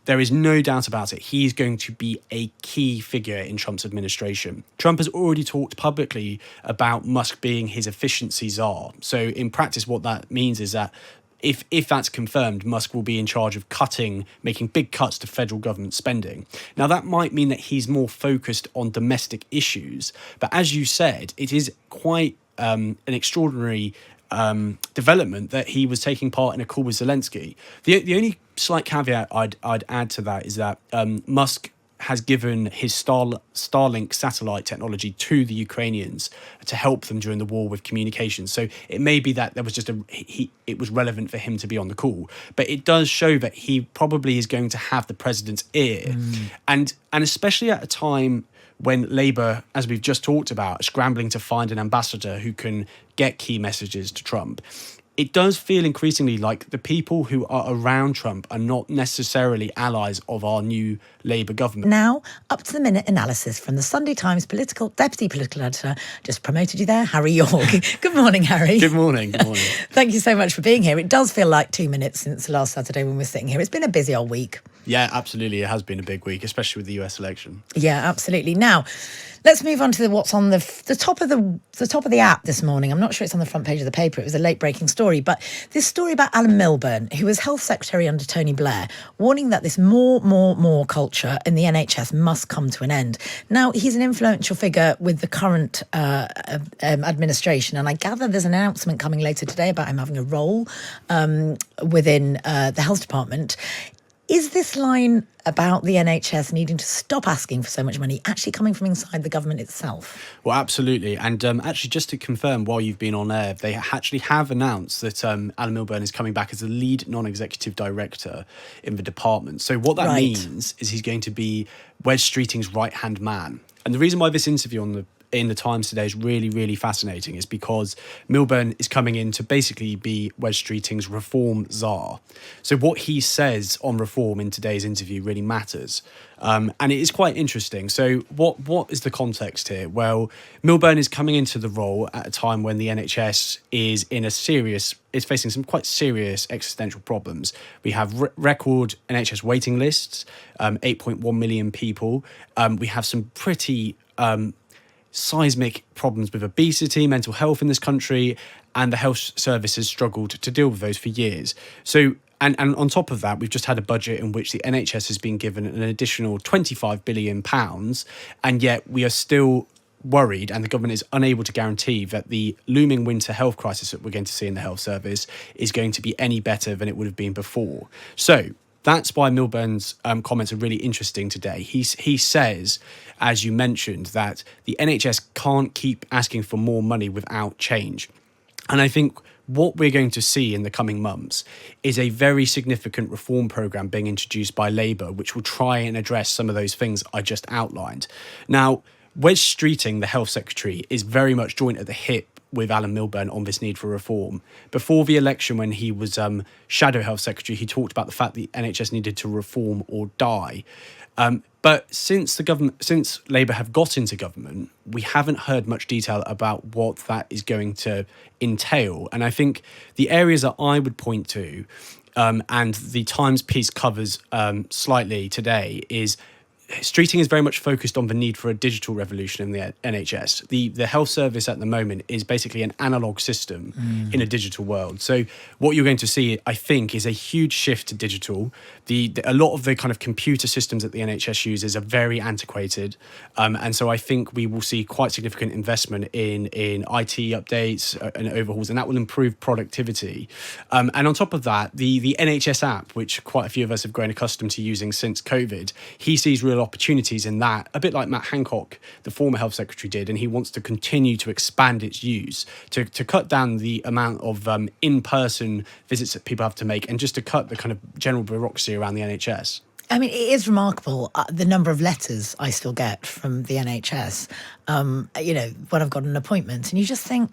there is no doubt about it. He's going to be a key figure in Trump's administration. Trump has already talked publicly about Musk being his efficiency czar. So in practice, what that means is that if that's confirmed, Musk will be in charge of making big cuts to federal government spending. Now, that might mean that he's more focused on domestic issues. But as you said, it is quite an extraordinary development that he was taking part in a call with Zelensky. The only slight caveat I'd add to that is that Musk has given his Starlink satellite technology to the Ukrainians to help them during the war with communications. So it may be that there was just it was relevant for him to be on the call, but it does show that he probably is going to have the president's ear, and especially at a time when Labour, as we've just talked about, are scrambling to find an ambassador who can get key messages to Trump. It does feel increasingly like the people who are around Trump are not necessarily allies of our new Labour government. Now, up-to-the-minute analysis from the Sunday Times deputy political editor, just promoted you there, Harry Yorke. Good morning, Harry. Good morning. Good morning. Thank you so much for being here. It does feel like 2 minutes since last Saturday when we're sitting here. It's been a busy old week. Yeah, absolutely. It has been a big week, especially with the US election. Yeah, absolutely. Now, let's move on to what's on the top of the app this morning. I'm not sure it's on the front page of the paper. It was a late-breaking story, but this story about Alan Milburn, who was Health Secretary under Tony Blair, warning that this more culture in the NHS must come to an end. Now, he's an influential figure with the current administration, and I gather there's an announcement coming later today about him having a role within the health department. Is this line about the NHS needing to stop asking for so much money actually coming from inside the government itself? Well, absolutely. And actually, just to confirm, while you've been on air, they actually have announced that Alan Milburn is coming back as the lead non-executive director in the department. So what that means is he's going to be Wes Streeting's right-hand man. And the reason why this interview in the Times today is really, really fascinating is because Milburn is coming in to basically be Wes Streeting's reform czar. So what he says on reform in today's interview really matters. And it is quite interesting. So what is the context here? Well, Milburn is coming into the role at a time when the NHS is facing some quite serious existential problems. We have record NHS waiting lists, 8.1 million people. We have some pretty seismic problems with obesity, mental health in this country, and the health service has struggled to deal with those for years. So, and on top of that, we've just had a budget in which the NHS has been given an additional £25 billion, and yet we are still worried, and the government is unable to guarantee that the looming winter health crisis that we're going to see in the health service is going to be any better than it would have been before. So that's why Milburn's comments are really interesting today. He says, as you mentioned, that the NHS can't keep asking for more money without change. And I think what we're going to see in the coming months is a very significant reform programme being introduced by Labour, which will try and address some of those things I just outlined. Now, Wes Streeting, the Health Secretary, is very much joined at the hip with Alan Milburn on this need for reform. Before the election, when he was Shadow Health Secretary, he talked about the fact the NHS needed to reform or die. But since Labour have got into government, we haven't heard much detail about what that is going to entail. And I think the areas that I would point to, and the Times piece covers slightly today, is Streeting is very much focused on the need for a digital revolution in the NHS. The health service at the moment is basically an analogue system in a digital world. So what you're going to see, I think, is a huge shift to digital. A lot of the kind of computer systems that the NHS uses are very antiquated. And so I think we will see quite significant investment in IT updates and overhauls, and that will improve productivity. And on top of that, the NHS app, which quite a few of us have grown accustomed to using since COVID, he sees real opportunities in that, a bit like Matt Hancock, the former health secretary, did, and he wants to continue to expand its use to cut down the amount of in-person visits that people have to make, and just to cut the kind of general bureaucracy around the NHS. I mean, it is remarkable the number of letters I still get from the NHS when I've got an appointment. And you just think,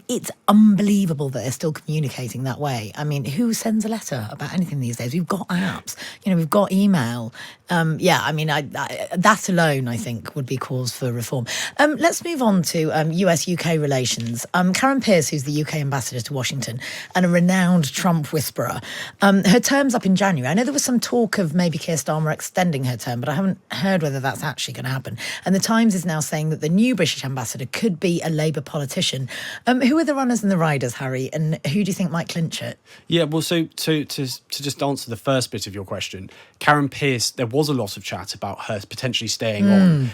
it's unbelievable that they're still communicating that way. I mean, who sends a letter about anything these days? We've got apps, we've got email. That alone, I think, would be cause for reform. Let's move on to US-UK relations. Karen Pierce, who's the UK ambassador to Washington and a renowned Trump whisperer, her term's up in January. I know there was some talk of maybe Keir Starmer extending her term, but I haven't heard whether that's actually going to happen. And the Times is now saying that the new British ambassador could be a Labour politician. Who are the runners and the riders, Harry, and who do you think might clinch it? Yeah, well, so to just answer the first bit of your question, Karen Pierce, there was a lot of chat about her potentially staying on.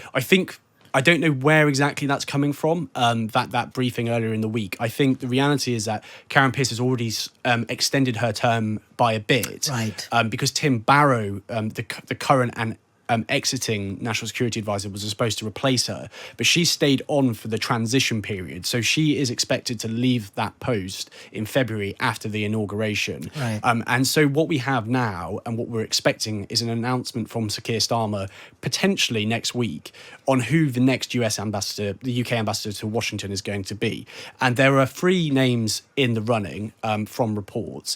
I don't know where exactly that's coming from, that briefing earlier in the week. I think the reality is that Karen Pierce has already extended her term by a bit. Right. Because Tim Barrow, the current and exiting National Security Advisor, was supposed to replace her, but she stayed on for the transition period. So she is expected to leave that post in February after the inauguration. Right. And so what we have now and what we're expecting is an announcement from Sir Keir Starmer potentially next week on who the next US ambassador, the UK ambassador to Washington, is going to be. And there are 3 names in the running from reports.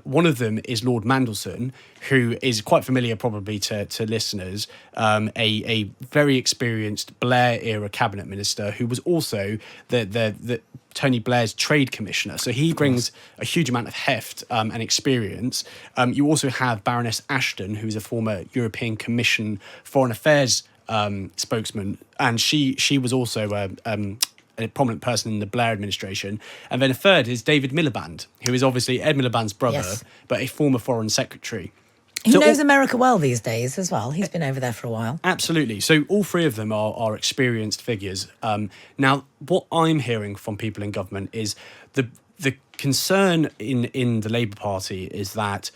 One of them is Lord Mandelson, who is quite familiar probably to listeners, a very experienced Blair-era cabinet minister who was also the Tony Blair's trade commissioner. So he brings a huge amount of heft and experience. You also have Baroness Ashton, who's a former European Commission Foreign Affairs spokesman, and she was also a prominent person in the Blair administration. And then a third is David Miliband, who is obviously Ed Miliband's brother, but a former foreign secretary. He knows America well these days as well. He's been over there for a while. Absolutely. So all 3 of them are experienced figures. Now, what I'm hearing from people in government is the concern in the Labour Party is that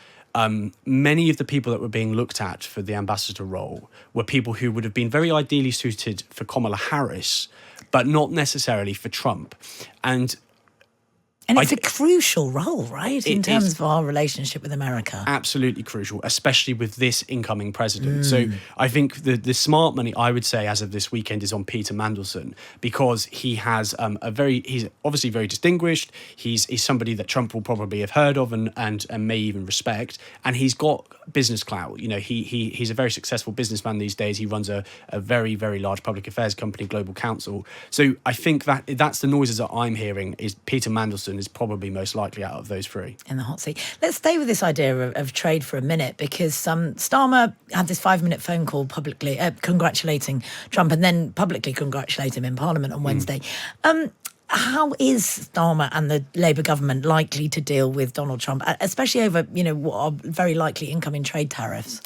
many of the people that were being looked at for the ambassador role were people who would have been very ideally suited for Kamala Harris, but not necessarily for Trump. And it's a crucial role, right, in terms of our relationship with America. Absolutely crucial, especially with this incoming president. So I think the smart money, I would say, as of this weekend, is on Peter Mandelson, because he has he's obviously very distinguished. He's somebody that Trump will probably have heard of and may even respect, and he's got business clout. He's a very successful businessman these days. He runs a very, very large public affairs company, Global Counsel. So I think that's the noises that I'm hearing, is Peter Mandelson is probably most likely out of those 3. In the hot seat. Let's stay with this idea of trade for a minute, because Starmer had this 5-minute phone call publicly congratulating Trump, and then publicly congratulate him in Parliament on Wednesday. How is Starmer and the Labour government likely to deal with Donald Trump, especially over, what are very likely incoming trade tariffs?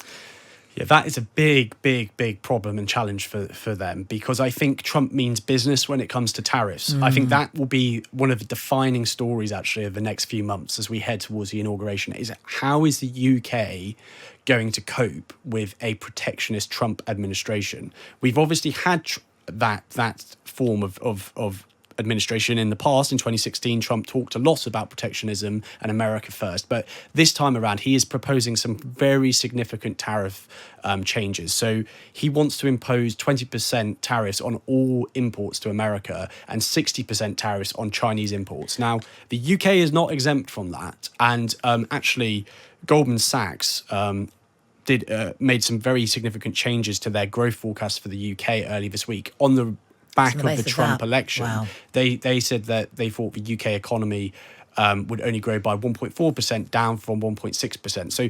Yeah, that is a big, big, big problem and challenge for them, because I think Trump means business when it comes to tariffs. I think that will be one of the defining stories, actually, of the next few months as we head towards the inauguration, is how is the UK going to cope with a protectionist Trump administration? We've obviously had that form of administration in the past. In 2016, Trump talked a lot about protectionism and America first, but this time around he is proposing some very significant tariff changes. So he wants to impose 20% tariffs on all imports to America and 60% tariffs on Chinese imports. Now, the UK is not exempt from that, and actually Goldman Sachs made some very significant changes to their growth forecast for the UK early this week on the back of the Trump election. Wow. They said that they thought the UK economy would only grow by 1.4%, down from 1.6%. So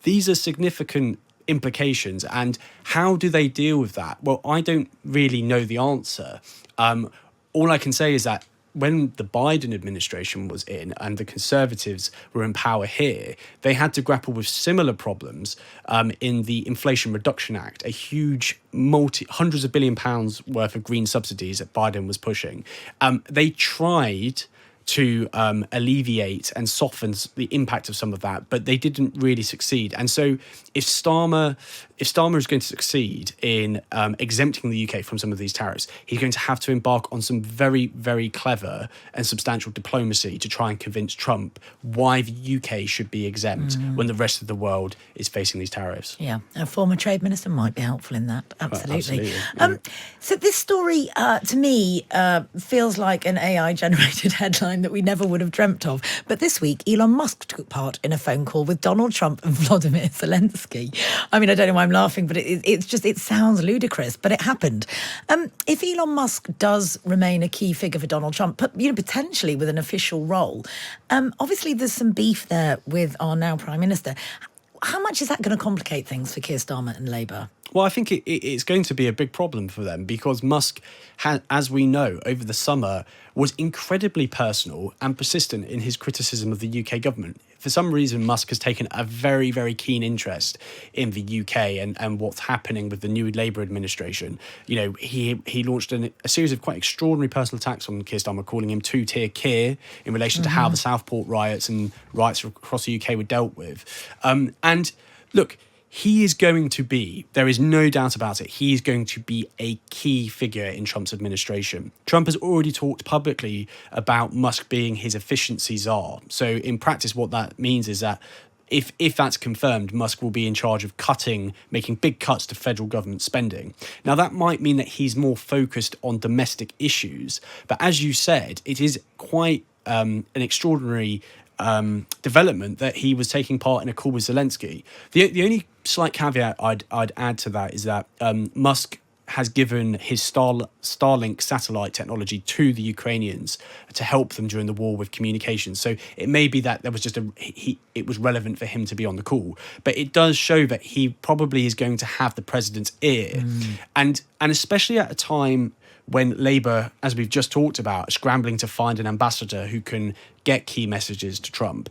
these are significant implications. And how do they deal with that? Well, I don't really know the answer. All I can say is that when the Biden administration was in and the Conservatives were in power here, they had to grapple with similar problems in the Inflation Reduction Act, a huge hundreds of £billions worth of green subsidies that Biden was pushing. They tried to alleviate and soften the impact of some of that, but they didn't really succeed. And so if Starmer is going to succeed in exempting the UK from some of these tariffs, he's going to have to embark on some very, very clever and substantial diplomacy to try and convince Trump why the UK should be exempt when the rest of the world is facing these tariffs. Yeah, a former trade minister might be helpful in that. Absolutely. Yeah. So this story, to me, feels like an AI-generated headline that we never would have dreamt of. But this week, Elon Musk took part in a phone call with Donald Trump and Vladimir Zelensky. I mean, I don't know why I'm laughing, but it sounds ludicrous, but it happened. If Elon Musk does remain a key figure for Donald Trump, but potentially with an official role, obviously there's some beef there with our now Prime Minister. How much is that going to complicate things for Keir Starmer and Labour? Well, I think it's going to be a big problem for them because Musk, as we know, over the summer was incredibly personal and persistent in his criticism of the UK government. For some reason, Musk has taken a very, very keen interest in the UK and what's happening with the new Labour administration. He launched a series of quite extraordinary personal attacks on Keir Starmer, calling him two-tier Keir in relation to how the Southport riots and riots across the UK were dealt with. And look, he is going to be, there is no doubt about it, he is going to be a key figure in Trump's administration. Trump has already talked publicly about Musk being his efficiency czar. So in practice, what that means is that if that's confirmed, Musk will be in charge of making big cuts to federal government spending. Now, that might mean that he's more focused on domestic issues. But as you said, it is quite an extraordinary development that he was taking part in a call with Zelensky. The only slight caveat I'd add to that is that Musk has given his Starlink satellite technology to the Ukrainians to help them during the war with communications. So it may be that there was just it was relevant for him to be on the call, but it does show that he probably is going to have the president's ear, and especially at a time when Labour, as we've just talked about, are scrambling to find an ambassador who can get key messages to Trump.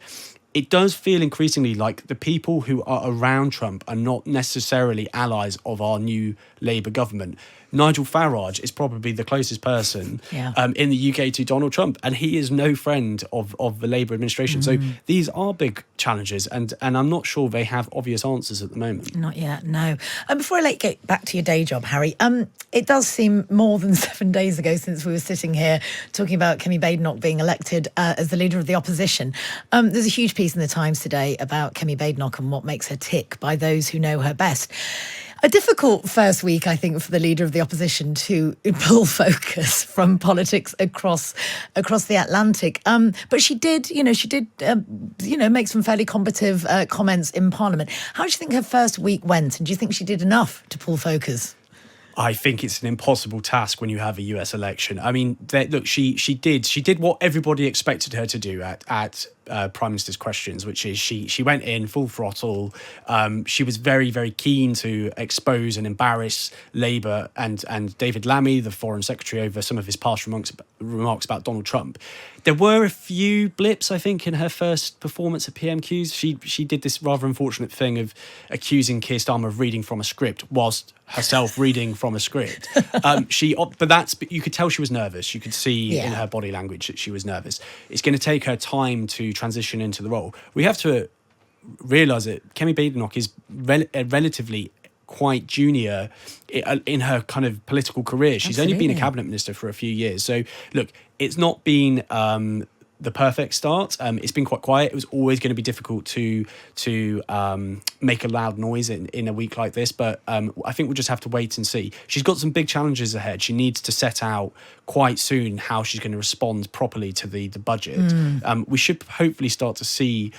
It does feel increasingly like the people who are around Trump are not necessarily allies of our new Labour government. Nigel Farage is probably the closest person in the UK to Donald Trump, and he is no friend of the Labour administration. So these are big challenges, and I'm not sure they have obvious answers at the moment. Not yet, no. And before I let you get back to your day job, Harry, it does seem more than 7 days ago since we were sitting here talking about Kemi Badenoch being elected as the leader of the opposition. There's a huge piece in the Times today about Kemi Badenoch and what makes her tick by those who know her best. A difficult first week, I think, for the leader of the opposition to pull focus from politics across the Atlantic. But she did make some fairly combative comments in Parliament. How do you think her first week went? And do you think she did enough to pull focus? I think it's an impossible task when you have a US election. I mean, look, she did what everybody expected her to do at Prime Minister's questions, which is she went in full throttle. She was very, very keen to expose and embarrass Labour and David Lammy, the Foreign Secretary, over some of his past remarks about Donald Trump. There were a few blips, I think, in her first performance at PMQs. She did this rather unfortunate thing of accusing Keir Starmer of reading from a script whilst herself reading from a script. But you could tell she was nervous. You could see in her body language that she was nervous. It's going to take her time to transition into the role. We have to realise that Kemi Badenoch is relatively quite junior in her kind of political career. She's only been a cabinet minister for a few years. So look, it's not been the perfect start. It's been quite quiet. It was always going to be difficult to make a loud noise in a week like this. But I think we'll just have to wait and see. She's got some big challenges ahead. She needs to set out quite soon how she's going to respond properly to the budget. We should hopefully start to see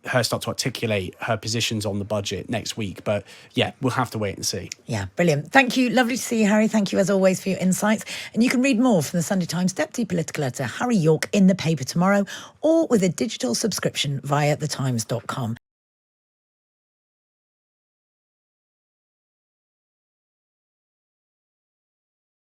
her start to articulate her positions on the budget next week. But yeah, we'll have to wait and see. Yeah, brilliant. Thank you. Lovely to see you, Harry. Thank you, as always, for your insights. And you can read more from the Sunday Times Deputy Political Editor, Harry Yorke, in the paper tomorrow, or with a digital subscription via thetimes.com.